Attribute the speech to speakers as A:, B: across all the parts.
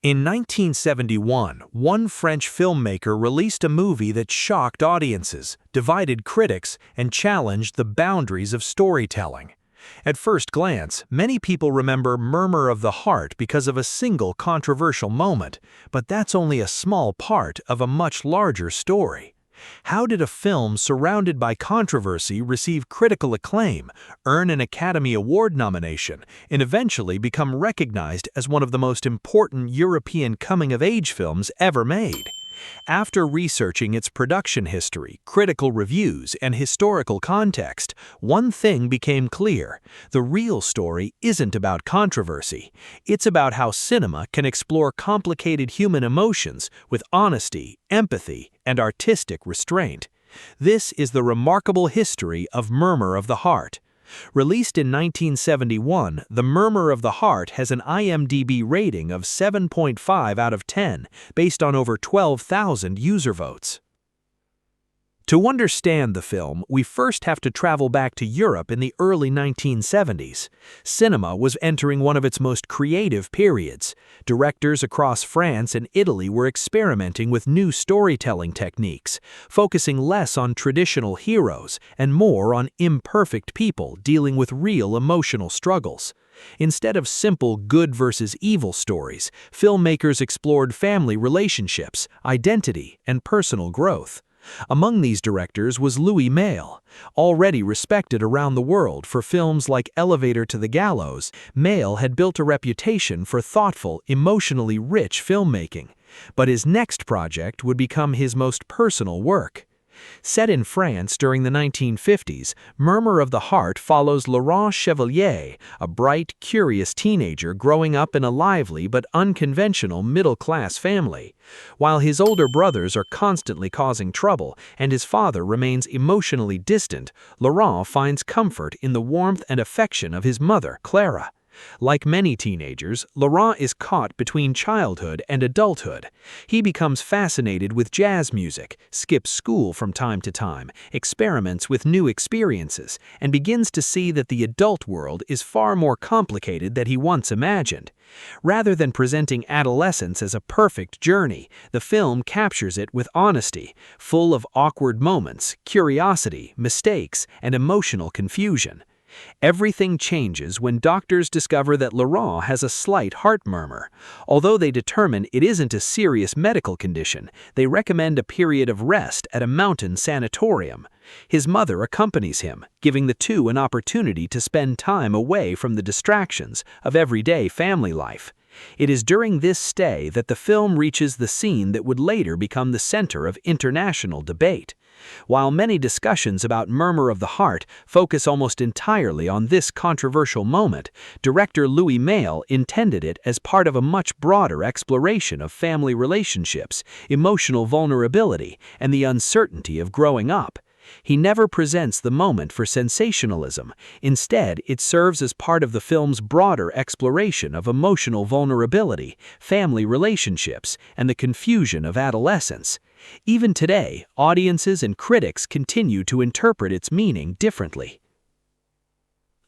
A: In 1971, one French filmmaker released a movie that shocked audiences, divided critics, and challenged the boundaries of storytelling. At first glance, many people remember Murmur of the Heart because of a single controversial moment, but that's only a small part of a much larger story. How did a film surrounded by controversy receive critical acclaim, earn an Academy Award nomination, and eventually become recognized as one of the most important European coming-of-age films ever made? After researching its production history, critical reviews, and historical context, one thing became clear: the real story isn't about controversy. It's about how cinema can explore complicated human emotions with honesty, empathy, and artistic restraint. This is the remarkable history of Murmur of the Heart. Released in 1971, The Murmur of the Heart has an IMDb rating of 7.5 out of 10, based on over 12,000 user votes. To understand the film, we first have to travel back to Europe in the early 1970s. Cinema was entering one of its most creative periods. Directors across France and Italy were experimenting with new storytelling techniques, focusing less on traditional heroes and more on imperfect people dealing with real emotional struggles. Instead of simple good versus evil stories, filmmakers explored family relationships, identity, and personal growth. Among these directors was Malle. Already respected around the world for films like Elevator to the Gallows, Malle had built a reputation for thoughtful, emotionally rich filmmaking. But his next project would become his most personal work. Set in France during the 1950s, Murmur of the Heart follows Laurent Chevalier, a bright, curious teenager growing up in a lively but unconventional middle-class family. While his older brothers are constantly causing trouble and his father remains emotionally distant, Laurent finds comfort in the warmth and affection of his mother, Clara. Like many teenagers, Laurent is caught between childhood and adulthood. He becomes fascinated with jazz music, skips school from time to time, experiments with new experiences, and begins to see that the adult world is far more complicated than he once imagined. Rather than presenting adolescence as a perfect journey, the film captures it with honesty, full of awkward moments, curiosity, mistakes, and emotional confusion. Everything changes when doctors discover that Laurent has a slight heart murmur. Although they determine it isn't a serious medical condition, they recommend a period of rest at a mountain sanatorium. His mother accompanies him, giving the two an opportunity to spend time away from the distractions of everyday family life. It is during this stay that the film reaches the scene that would later become the center of international debate. While many discussions about Murmur of the Heart focus almost entirely on this controversial moment, director Malle intended it as part of a much broader exploration of family relationships, emotional vulnerability, and the uncertainty of growing up. He never presents the moment for sensationalism. Instead, it serves as part of the film's broader exploration of emotional vulnerability, family relationships, and the confusion of adolescence. Even today, audiences and critics continue to interpret its meaning differently.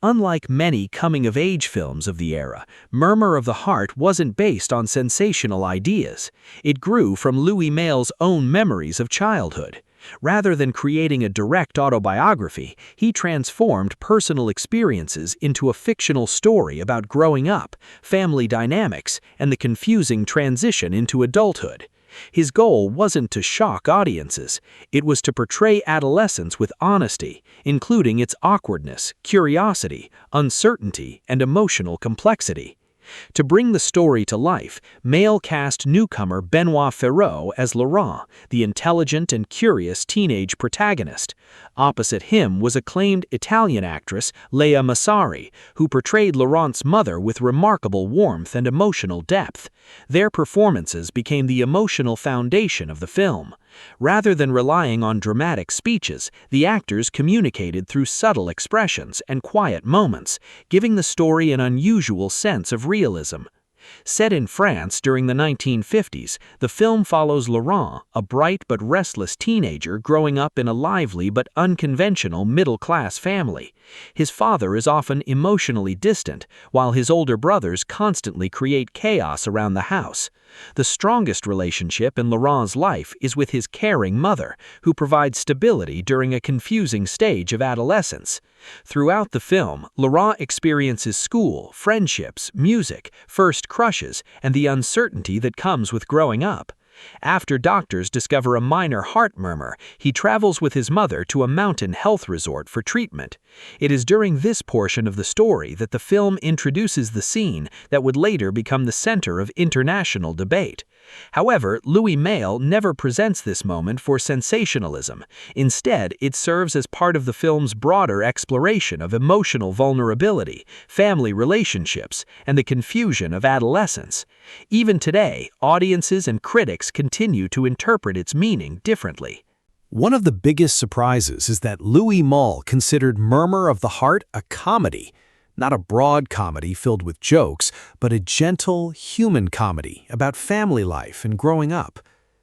A: Unlike many coming-of-age films of the era, Murmur of the Heart wasn't based on sensational ideas. It grew from Malle's own memories of childhood. Rather than creating a direct autobiography, he transformed personal experiences into a fictional story about growing up, family dynamics, and the confusing transition into adulthood. His goal wasn't to shock audiences. It was to portray adolescence with honesty, including its awkwardness, curiosity, uncertainty, and emotional complexity. To bring the story to life, Malle cast newcomer Benoit Ferreau as Laurent, the intelligent and curious teenage protagonist. Opposite him was acclaimed Italian actress Lea Massari, who portrayed Laurent's mother with remarkable warmth and emotional depth. Their performances became the emotional foundation of the film. Rather than relying on dramatic speeches, the actors communicated through subtle expressions and quiet moments, giving the story an unusual sense of realism. Set in France during the 1950s, the film follows Laurent, a bright but restless teenager growing up in a lively but unconventional middle-class family. His father is often emotionally distant, while his older brothers constantly create chaos around the house. The strongest relationship in Laurent's life is with his caring mother, who provides stability during a confusing stage of adolescence. Throughout the film, Laurent experiences school, friendships, music, first crushes, and the uncertainty that comes with growing up. After doctors discover a minor heart murmur, he travels with his mother to a mountain health resort for treatment. It is during this portion of the story that the film introduces the scene that would later become the center of international debate. However, Louis Malle never presents this moment for sensationalism. Instead, it serves as part of the film's broader exploration of emotional vulnerability, family relationships, and the confusion of adolescence. Even today, audiences and critics continue to interpret its meaning differently.
B: One of the biggest surprises is that Louis Malle considered Murmur of the Heart a comedy. Not a broad comedy filled with jokes, but a gentle, human comedy about family life and growing up.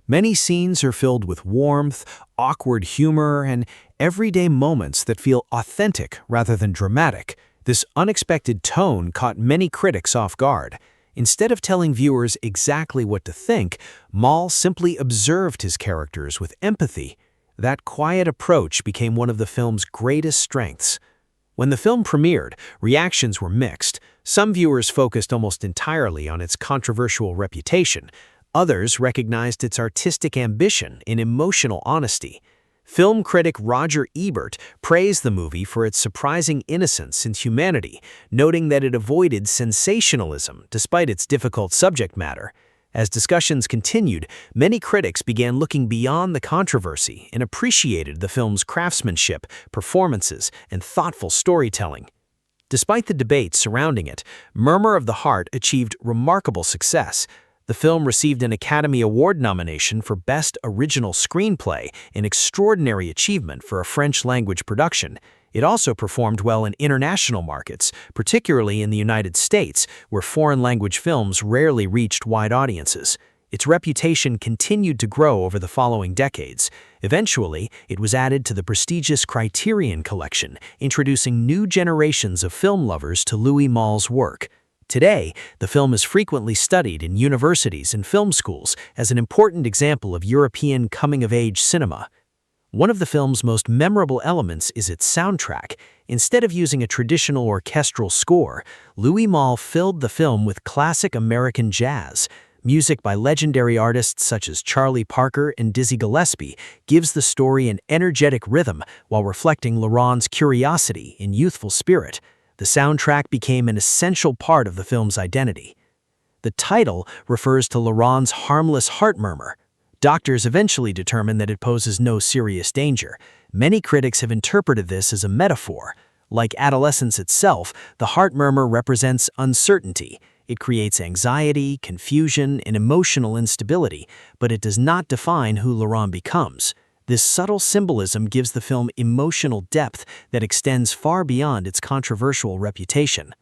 B: Many scenes are filled with warmth, awkward humor, and everyday moments that feel authentic rather than dramatic. This unexpected tone caught many critics off guard. Instead of telling viewers exactly what to think, Malle simply observed his characters with empathy. That quiet approach became one of the film's greatest strengths. When the film premiered, reactions were mixed. Some viewers focused almost entirely on its controversial reputation. Others recognized its artistic ambition and emotional honesty. Film critic Roger Ebert praised the movie for its surprising innocence and humanity, noting that it avoided sensationalism despite its difficult subject matter. As discussions continued, many critics began looking beyond the controversy and appreciated the film's craftsmanship, performances, and thoughtful storytelling. Despite the debate surrounding it, Murmur of the Heart achieved remarkable success. The film received an Academy Award nomination for Best Original Screenplay, an extraordinary achievement for a French-language production. It also performed well in international markets, particularly in the United States, where foreign-language films rarely reached wide audiences. Its reputation continued to grow over the following decades. Eventually, it was added to the prestigious Criterion collection, introducing new generations of film lovers to Louis Malle's work. Today, the film is frequently studied in universities and film schools as an important example of European coming-of-age cinema. One of the film's most memorable elements is its soundtrack. Instead of using a traditional orchestral score, Louis Malle filled the film with classic American jazz. Music by legendary artists such as Charlie Parker and Dizzy Gillespie gives the story an energetic rhythm while reflecting Laurent's curiosity and youthful spirit. The soundtrack became an essential part of the film's identity. The title refers to Laurent's harmless heart murmur. Doctors eventually determine that it poses no serious danger. Many critics have interpreted this as a metaphor. Like adolescence itself, the heart murmur represents uncertainty. It creates anxiety, confusion, and emotional instability, but it does not define who Laurent becomes. This subtle symbolism gives the film emotional depth that extends far beyond its controversial reputation.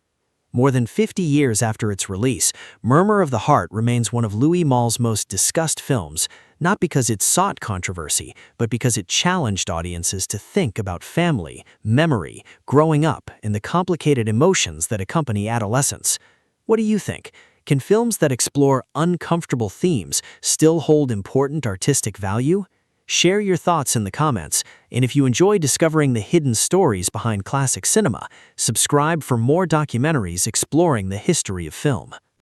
B: More than 50 years after its release, Murmur of the Heart remains one of Louis Malle's most discussed films, not because it sought controversy, but because it challenged audiences to think about family, memory, growing up, and the complicated emotions that accompany adolescence. What do you think? Can films that explore uncomfortable themes still hold important artistic value? Share your thoughts in the comments, and if you enjoy discovering the hidden stories behind classic cinema, subscribe for more documentaries exploring the history of film.